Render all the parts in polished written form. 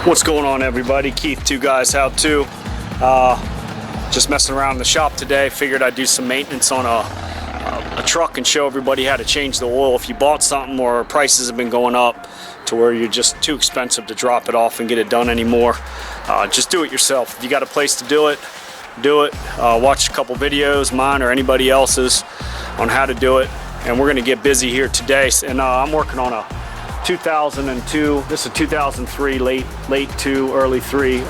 What's going on, everybody? Keith, Two Guys How To. Just messing around in the shop today. Figured I'd do some maintenance on a truck and show everybody how to change the oil. If you bought something or prices have been going up to where you're just too expensive to drop it off and get it done anymore, just do it yourself. If you got a place to do it, do it. Watch a couple videos, mine or anybody else's, on how to do it. And we're going to get busy here today. And I'm working on a 2002, this is a 2003, late 2, early 3,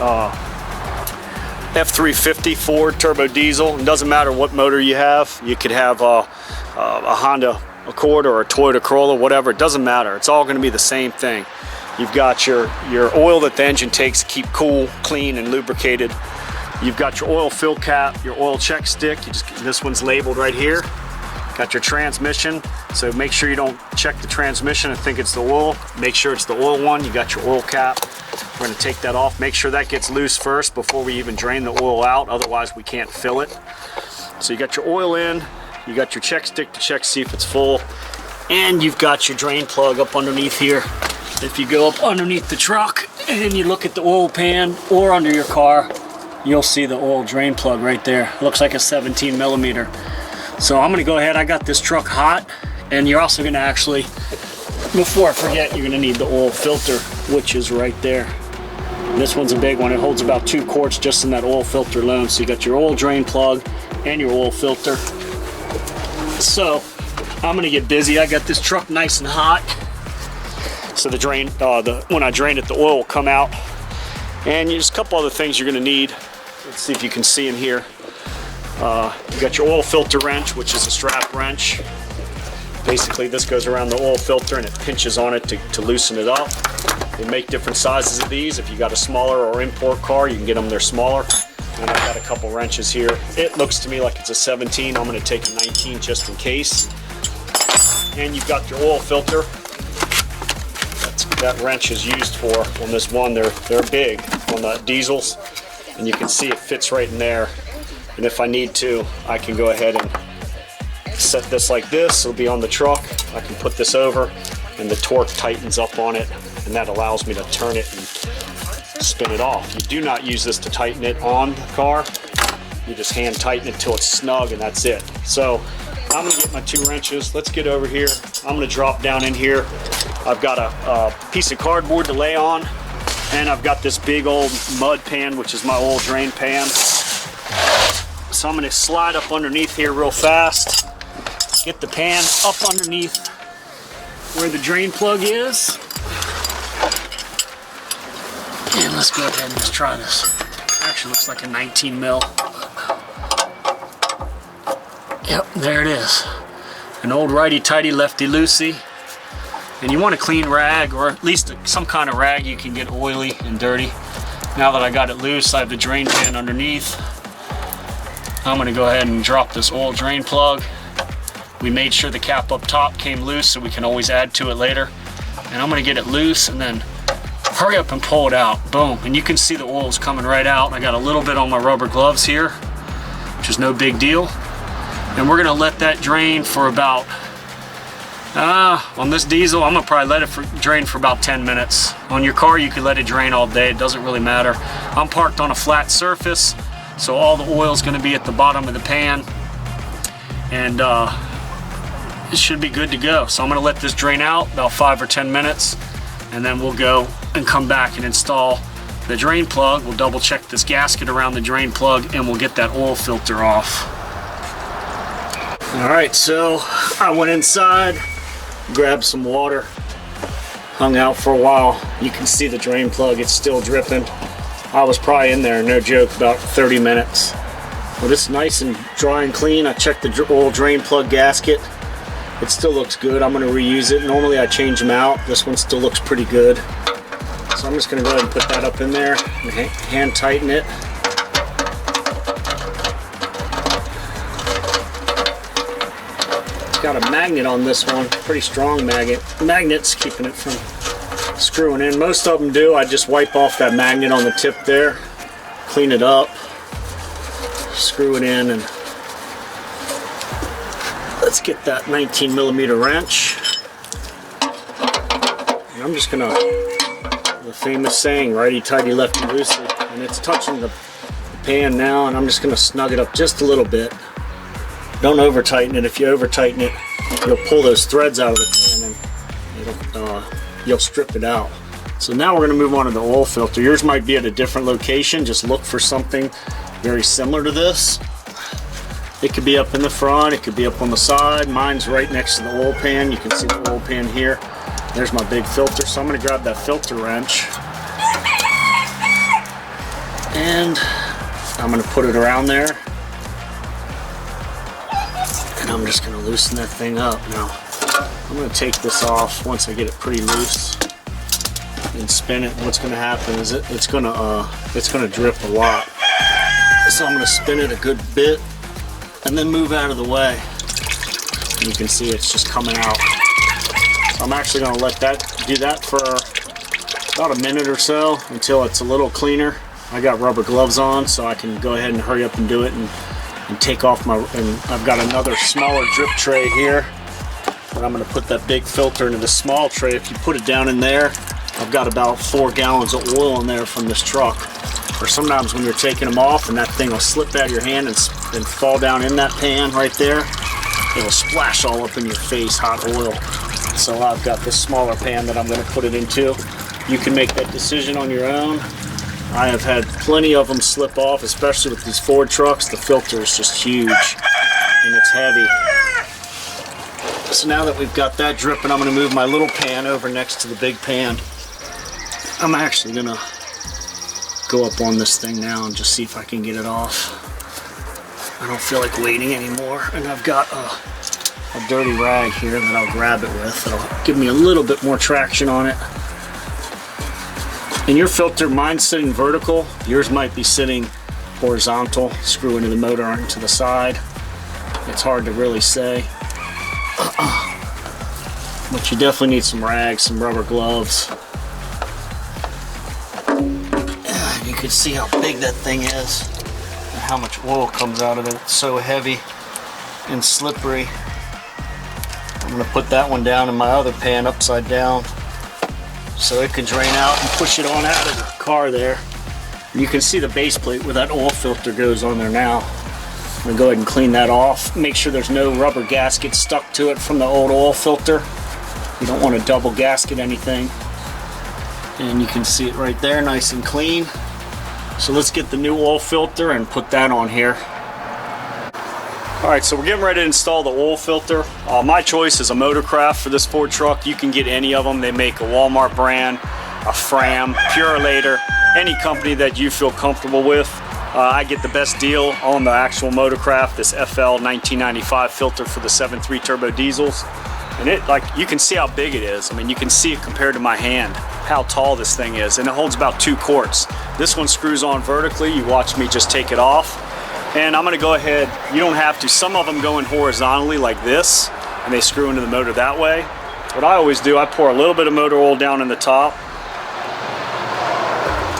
F-350 Ford turbo diesel. It doesn't matter what motor you have. You could have a Honda Accord or a Toyota Corolla, whatever. It doesn't matter. It's all going to be the same thing. You've got your oil that the engine takes to keep cool, clean, and lubricated. You've got your oil fill cap, your oil check stick. This one's labeled right here. Got your transmission, so make sure you don't check the transmission and think it's the oil. Make sure it's the oil one. You got your oil cap. We're going to take that off. Make sure that gets loose first before we even drain the oil out, otherwise we can't fill it. So you got your oil in, you got your check stick to check, see if it's full, and you've got your drain plug up underneath here. If you go up underneath the truck and you look at the oil pan or under your car, you'll see the oil drain plug right there. It looks like a 17 millimeter. So I'm gonna go ahead, I got this truck hot, and you're also gonna actually, before I forget, you're gonna need the oil filter, which is right there. This one's a big one. It holds about 2 quarts just in that oil filter alone. So you got your oil drain plug and your oil filter. So I'm gonna get busy. I got this truck nice and hot. So the drain, when I drain it, the oil will come out. And there's a couple other things you're gonna need. Let's see if you can see in here. You got your oil filter wrench, which is a strap wrench. Basically, this goes around the oil filter and it pinches on it to loosen it up. They make different sizes of these. If you got a smaller or import car, you can get them, they're smaller. And I've got a couple wrenches here. It looks to me like it's a 17. I'm gonna take a 19 just in case. And you've got your oil filter. That wrench is used for on this one. They're big on the diesels. And you can see it fits right in there. And if I need to, I can go ahead and set this like this. It'll be on the truck. I can put this over and the torque tightens up on it, and that allows me to turn it and spin it off. You do not use this to tighten it on the car. You just hand tighten it till it's snug, and that's it. So I'm gonna get my 2 wrenches. Let's get over here. I'm gonna drop down in here. I've got a piece of cardboard to lay on, and I've got this big old mud pan, which is my oil drain pan. So I'm gonna slide up underneath here real fast, get the pan up underneath where the drain plug is. And let's go ahead and just try this. Actually looks like a 19 mil. Yep, there it is. An old righty-tighty, lefty-loosey. And you want a clean rag, or at least some kind of rag you can get oily and dirty. Now that I got it loose, I have the drain pan underneath. I'm gonna go ahead and drop this oil drain plug. We made sure the cap up top came loose so we can always add to it later. And I'm gonna get it loose and then hurry up and pull it out. Boom, and you can see the oil's coming right out. I got a little bit on my rubber gloves here, which is no big deal. And we're gonna let that drain for about, on this diesel, I'm gonna probably let it drain for about 10 minutes. On your car, you can let it drain all day. It doesn't really matter. I'm parked on a flat surface, so all the oil is going to be at the bottom of the pan, and it should be good to go. So I'm going to let this drain out about 5 or 10 minutes, and then we'll go and come back and install the drain plug. We'll double check this gasket around the drain plug, and we'll get that oil filter off. All right, so I went inside, grabbed some water, hung out for a while. You can see the drain plug, it's still dripping. I was probably in there, no joke, about 30 minutes. Well, it's nice and dry and clean. I checked the oil drain plug gasket. It still looks good. I'm going to reuse it. Normally I change them out. This one still looks pretty good. So I'm just going to go ahead and put that up in there and hand tighten it. It's got a magnet on this one, pretty strong magnet. Magnet's keeping it from screwing in. Most of them do. I just wipe off that magnet on the tip there, clean it up, screw it in, and let's get that 19 millimeter wrench. And I'm just gonna The famous saying, righty tighty, lefty loosely. And it's touching the pan now, and I'm just going to snug it up just a little bit. Don't over tighten it. If you over tighten it, you'll pull those threads out of the pan and you'll strip it out. So now we're going to move on to the oil filter. Yours might be at a different location. Just look for something very similar to this. It could be up in the front, it could be up on the side. Mine's right next to the oil pan. You can see the oil pan here. There's my big filter. So I'm going to grab that filter wrench and I'm going to put it around there. And I'm just going to loosen that thing up. Now, I'm going to take this off once I get it pretty loose and spin it. What's going to happen is it's going to drip a lot. So I'm going to spin it a good bit and then move out of the way. You can see it's just coming out. So I'm actually going to let that do that for about a minute or so until it's a little cleaner. I got rubber gloves on, so I can go ahead and hurry up and do it and take off my. And I've got another smaller drip tray here, and I'm going to put that big filter into the small tray. If you put it down in there, I've got about 4 gallons of oil in there from this truck. Or sometimes when you're taking them off and that thing will slip out of your hand and fall down in that pan right there, it'll splash all up in your face, hot oil. So I've got this smaller pan that I'm going to put it into. You can make that decision on your own. I have had plenty of them slip off, especially with these Ford trucks. The filter is just huge and it's heavy. So now that we've got that dripping, I'm going to move my little pan over next to the big pan. I'm actually going to go up on this thing now and just see if I can get it off. I don't feel like waiting anymore, and I've got a dirty rag here that I'll grab it with. It'll give me a little bit more traction on it. And your filter, mine's sitting vertical, yours might be sitting horizontal, screw into the motor onto the side. It's hard to really say. But you definitely need some rags, some rubber gloves. You can see how big that thing is and how much oil comes out of it. It's so heavy and slippery. I'm going to put that one down in my other pan upside down so it can drain out and push it on out of the car there. And you can see the base plate where that oil filter goes on there now. I'm going to go ahead and clean that off. Make sure there's no rubber gasket stuck to it from the old oil filter. You don't want to double gasket anything. And you can see it right there, nice and clean. So let's get the new oil filter and put that on here. Alright, so we're getting ready to install the oil filter. My choice is a Motorcraft for this Ford truck. You can get any of them. They make a Walmart brand, a Fram, Purolator, any company that you feel comfortable with. I get the best deal on the actual Motorcraft, this FL 1995 filter for the 7.3 turbo diesels. And it, like, you can see how big it is. I mean, you can see it compared to my hand, how tall this thing is, and it holds about 2 quarts. This one screws on vertically. You watch me just take it off. And I'm gonna go ahead, you don't have to, some of them go in horizontally like this, and they screw into the motor that way. What I always do, I pour a little bit of motor oil down in the top.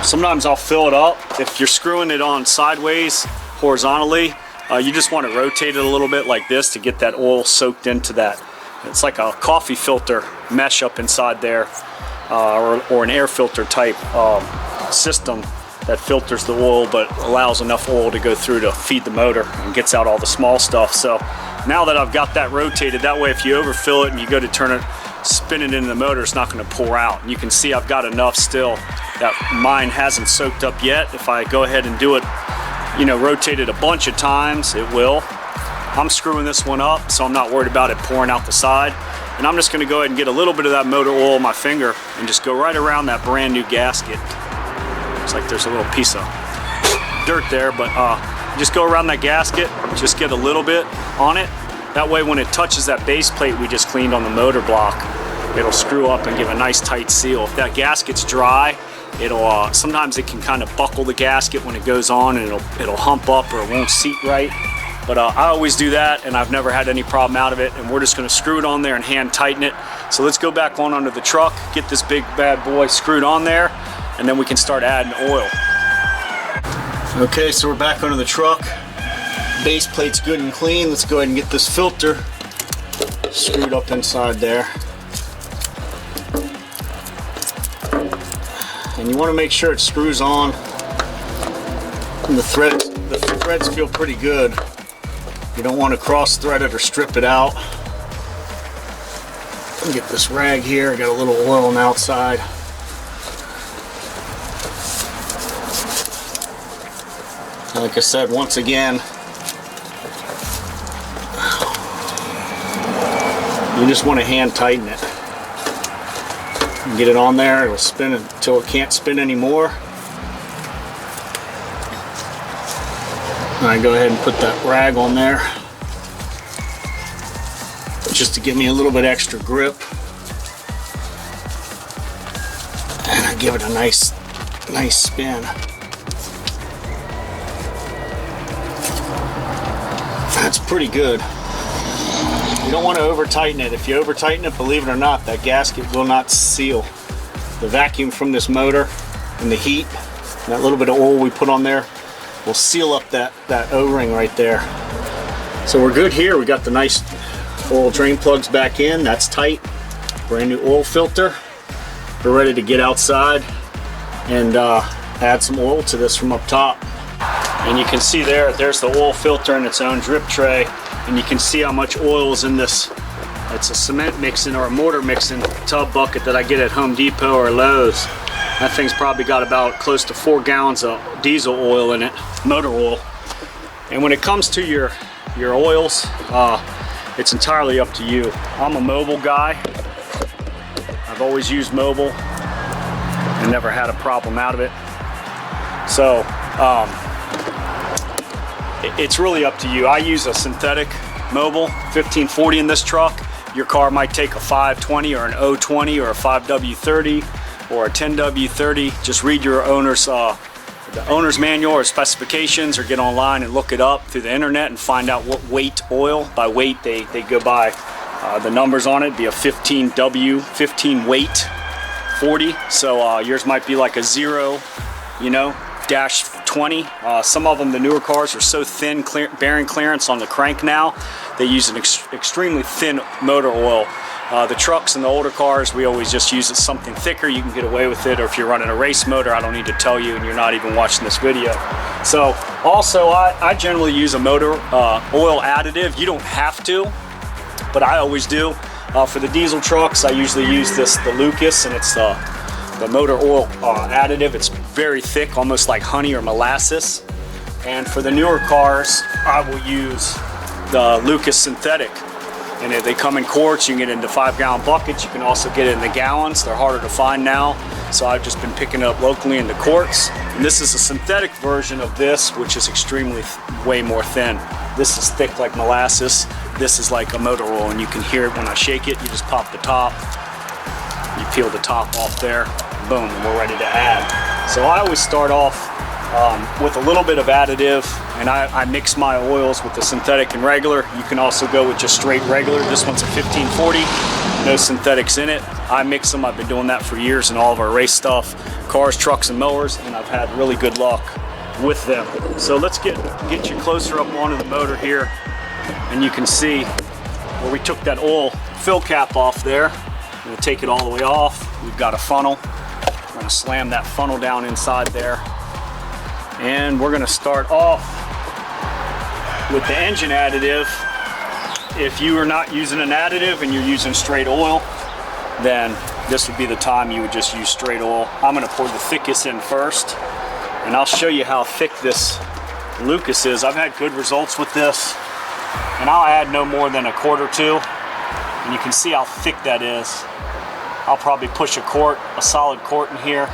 Sometimes I'll fill it up. If you're screwing it on sideways, horizontally, you just want to rotate it a little bit like this to get that oil soaked into that. It's like a coffee filter mesh up inside there, or an air filter type system that filters the oil but allows enough oil to go through to feed the motor and gets out all the small stuff. So now that I've got that rotated, that way if you overfill it and you go to turn it, spin it into the motor, it's not going to pour out. And you can see I've got enough still that mine hasn't soaked up yet. If I go ahead and do it, you know, rotate it a bunch of times, it will. I'm screwing this one up, so I'm not worried about it pouring out the side. And I'm just going to go ahead and get a little bit of that motor oil on my finger and just go right around that brand new gasket. Looks like there's a little piece of dirt there, but just go around that gasket, just get a little bit on it. That way when it touches that base plate we just cleaned on the motor block, it'll screw up and give a nice tight seal. If that gasket's dry, it'll sometimes it can kind of buckle the gasket when it goes on, and it'll hump up or it won't seat right. But I always do that, and I've never had any problem out of it. And we're just going to screw it on there and hand tighten it. So let's go back on under the truck, get this big bad boy screwed on there, and then we can start adding oil. Okay, so we're back under the truck. Base plate's good and clean. Let's go ahead and get this filter screwed up inside there. and you want to make sure it screws on. And the threads feel pretty good. You don't want to cross thread it or strip it out. Let me get this rag here. I got a little oil on the outside. And like I said, once again, you just want to hand tighten it. Get it on there, it'll spin until it can't spin anymore. And I go ahead and put that rag on there just to give me a little bit extra grip. And I give it a nice spin. That's pretty good. You don't want to over tighten it. If you over tighten it, believe it or not, that gasket will not seal. The vacuum from this motor and the heat, and that little bit of oil we put on there will seal up that O-ring right there. So we're good here. We got the nice oil drain plugs back in. That's tight. Brand new oil filter. We're ready to get outside and add some oil to this from up top. And you can see there's the oil filter in its own drip tray. And you can see how much oil is in this. It's a cement mixing or a mortar mixing tub bucket that I get at Home Depot or Lowe's. That thing's probably got about close to 4 gallons of diesel oil in it, motor oil. And when it comes to your oils, it's entirely up to you. I'm a Mobil guy. I've always used Mobil and never had a problem out of it. So, it's really up to you. I use a synthetic Mobil 1540 in this truck. Your car might take a 520 or an 020 or a 5W30 or a 10W30. Just read your the owner's manual or specifications, or get online and look it up through the internet and find out what weight oil. By weight, they go by the numbers on it. Be a 15W, 15 weight 40. So yours might be like a 0, you know, dash 20. Some of them, the newer cars, are so thin, bearing clearance on the crank now, they use an extremely thin motor oil. The trucks and the older cars, we always just use something thicker. You can get away with it, or if you're running a race motor, I don't need to tell you, and you're not even watching this video. So also, I generally use a motor oil additive. You don't have to, but I always do. For the diesel trucks, I usually use the Lucas, and it's the motor oil additive. It's very thick, almost like honey or molasses. And for the newer cars, I will use the Lucas synthetic. And they come in quarts. You can get into 5-gallon buckets. You can also get it in the gallons. They're harder to find now, so I've just been picking it up locally in the quarts. And this is a synthetic version of this, which is extremely way more thin. This is thick like molasses. This is like a motor oil, and you can hear it when I shake it. You just pop the top. You peel the top off there. Boom, and we're ready to add. So I always start off with a little bit of additive, and I mix my oils with the synthetic and regular. You can also go with just straight regular. This one's a 1540, no synthetics in it. I mix them. I've been doing that for years in all of our race stuff, cars, trucks, and mowers, and I've had really good luck with them. So let's get you closer up onto the motor here, and you can see where we took that oil fill cap off there. I'm going to take it all the way off. We've got a funnel. I'm going to slam that funnel down inside there. And we're going to start off with the engine additive. If you are not using an additive and you're using straight oil, then this would be the time you would just use straight oil. I'm going to pour the thickest in first, and I'll show you how thick this Lucas is. I've had good results with this, and I'll add no more than a quart or two, and you can see how thick that is. I'll probably push a solid quart in here.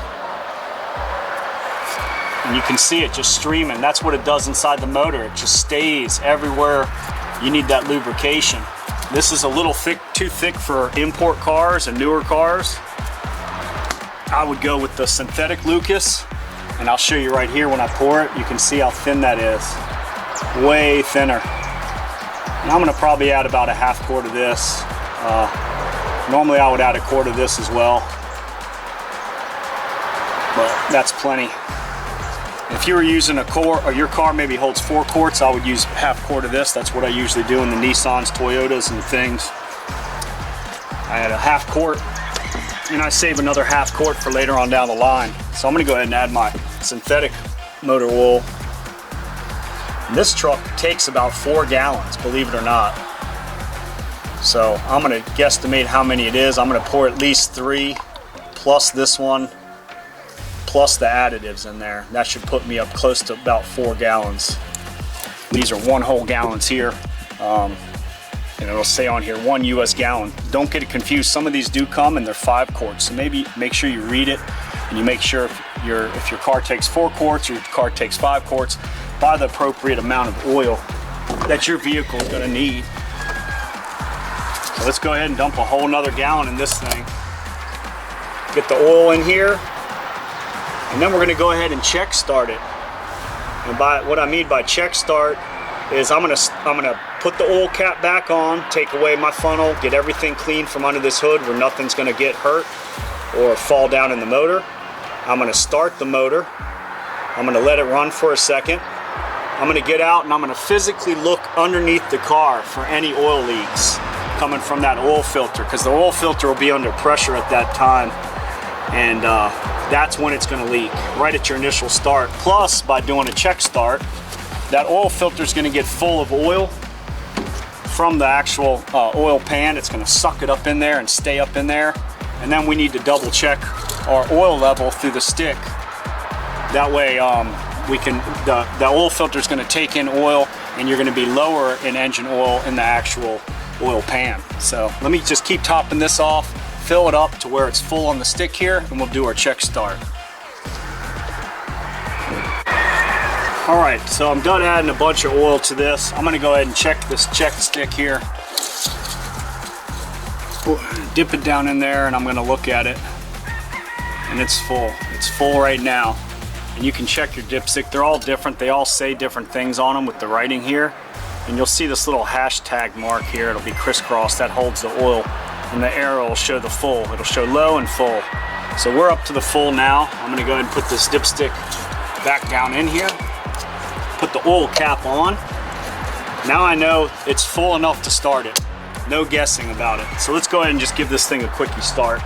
And you can see it just streaming. That's what it does inside the motor. It just stays everywhere you need that lubrication. This is a little thick, too thick for import cars and newer cars. I would go with the synthetic Lucas, and I'll show you right here when I pour it. You can see how thin that is. Way thinner. And I'm gonna probably add about a half quart of this. Normally I would add a quart of this as well, but that's plenty. If you were using a quart, or your car maybe holds 4 quarts, I would use half quart of this. That's what I usually do in the Nissans, Toyotas, and things. I had a half quart, and I save another half quart for later on down the line. So I'm gonna go ahead and add my synthetic motor oil. And this truck takes about 4 gallons, believe it or not. So I'm gonna guesstimate how many it is. I'm gonna pour at least 3, plus this one, plus the additives in there. That should put me up close to about 4 gallons. These are 1 whole gallons here. And it'll say on here 1 US gallon. Don't get it confused. Some of these do come and they're 5 quarts. So maybe make sure you read it and you make sure if your car takes 4 quarts or your car takes 5 quarts, buy the appropriate amount of oil that your vehicle is gonna need. So let's go ahead and dump a whole nother gallon in this thing. Get the oil in here, and then we're gonna go ahead and check start it. And by what I mean by check start is I'm gonna put the oil cap back on, take away my funnel, get everything clean from under this hood where nothing's gonna get hurt or fall down in the motor. I'm gonna start the motor. I'm gonna let it run for a second. I'm gonna get out and I'm gonna physically look underneath the car for any oil leaks coming from that oil filter, because the oil filter will be under pressure at that time, and that's when it's gonna leak, right at your initial start. Plus, by doing a check start, that oil filter is going to get full of oil from the actual oil pan. It's going to suck it up in there and stay up in there. And then we need to double check our oil level through the stick. That way the oil filter is going to take in oil and you're going to be lower in engine oil in the actual oil pan. So let me just keep topping this off, fill it up to where it's full on the stick here, and we'll do our check start. All right, so I'm done adding a bunch of oil to this. I'm gonna go ahead and check this check stick here. Dip it down in there and I'm gonna look at it. And it's full. It's full right now. And you can check your dipstick. They're all different. They all say different things on them with the writing here. And you'll see this little hashtag mark here. It'll be crisscross. That holds the oil. And the arrow will show the full. It'll show low and full. So we're up to the full now. I'm gonna go ahead and put this dipstick back down in here. Put the oil cap on. Now I know it's full enough to start it. No guessing about it. So let's go ahead and just give this thing a quickie start.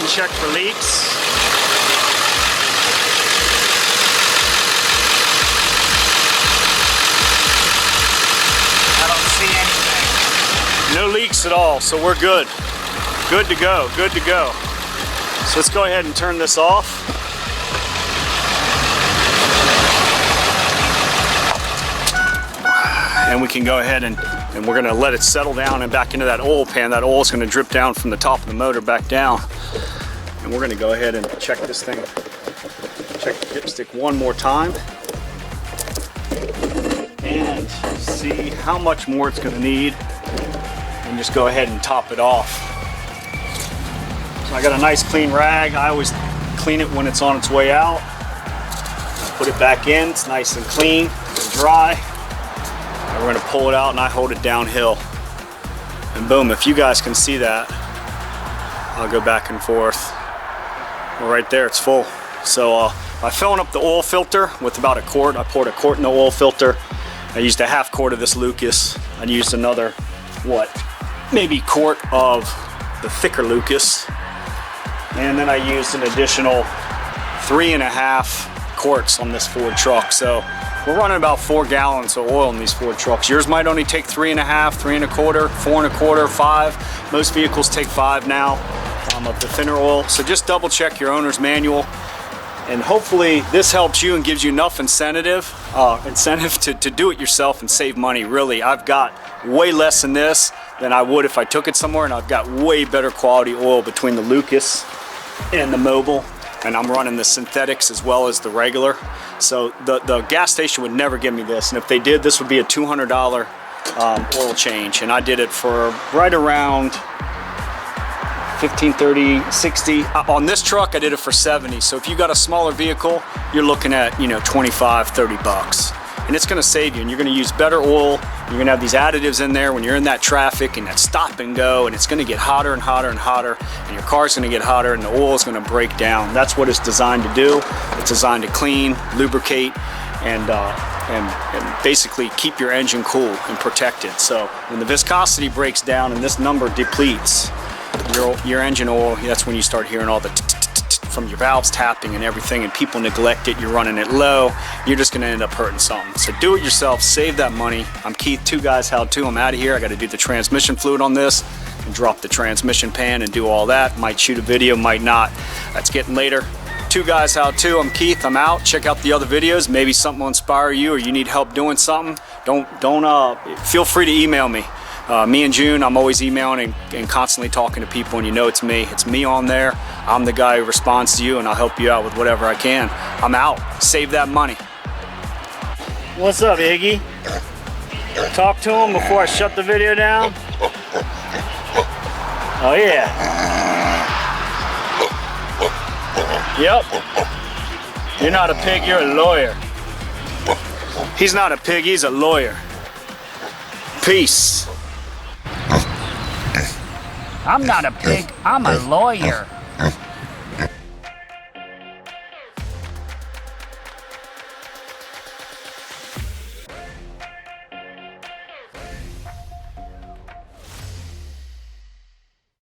Check for leaks. I don't see anything. No leaks at all, so we're good. Good to go, good to go. So let's go ahead and turn this off. And we can go ahead and we're gonna let it settle down and back into that oil pan. That oil is gonna drip down from the top of the motor back down. And we're gonna go ahead and check this thing, check the dipstick one more time and see how much more it's gonna need, and just go ahead and top it off. So I got a nice clean rag. I always clean it when it's on its way out. Put it back in, it's nice and clean and dry. And we're gonna pull it out and I hold it downhill. And boom, if you guys can see that, I'll go back and forth. Well, right there, it's full. So by filling up the oil filter with about a quart, I poured a quart in the oil filter. I used a half quart of this Lucas. I used another, what, maybe quart of the thicker Lucas. And then I used an additional 3.5 quarts on this Ford truck. So we're running about 4 gallons of oil in these Ford trucks. Yours might only take 3.5, 3.25, 4.25, 5. Most vehicles take 5 now. Of the thinner oil. So just double check your owner's manual, and hopefully this helps you and gives you enough incentive to do it yourself and save money. Really, I've got way less in this than I would if I took it somewhere, and I've got way better quality oil between the Lucas and the Mobile, and I'm running the synthetics as well as the regular. So the gas station would never give me this, and if they did, this would be a $200 oil change, and I did it for right around 15, 30, 60. On this truck, I did it for 70. So if you got a smaller vehicle, you're looking at, you know, 25, 30 bucks. And it's gonna save you, and you're gonna use better oil. You're gonna have these additives in there when you're in that traffic and that stop and go, and it's gonna get hotter and hotter and hotter, and your car's gonna get hotter and the oil is gonna break down. That's what it's designed to do. It's designed to clean, lubricate, and basically keep your engine cool and protected. So when the viscosity breaks down and this number depletes, your engine oil, that's when you start hearing all the from your valves tapping and everything, and people neglect it. You're running it low, you're just gonna end up hurting something. So do it yourself, save that money. I'm Keith, Two Guys How To. I'm out of here. I gotta do the transmission fluid on this and drop the transmission pan and do all that. Might shoot a video, might not. That's getting later. Two Guys How To. I'm Keith, I'm out. Check out the other videos. Maybe something will inspire you, or you need help doing something. Feel free to email me. Me and June, I'm always emailing and constantly talking to people, and you know it's me. It's me on there. I'm the guy who responds to you, and I'll help you out with whatever I can. I'm out. Save that money. What's up, Iggy? Talk to him before I shut the video down. Oh yeah. Yep. You're not a pig, you're a lawyer. He's not a pig, he's a lawyer. Peace. I'm not a pig, I'm a lawyer.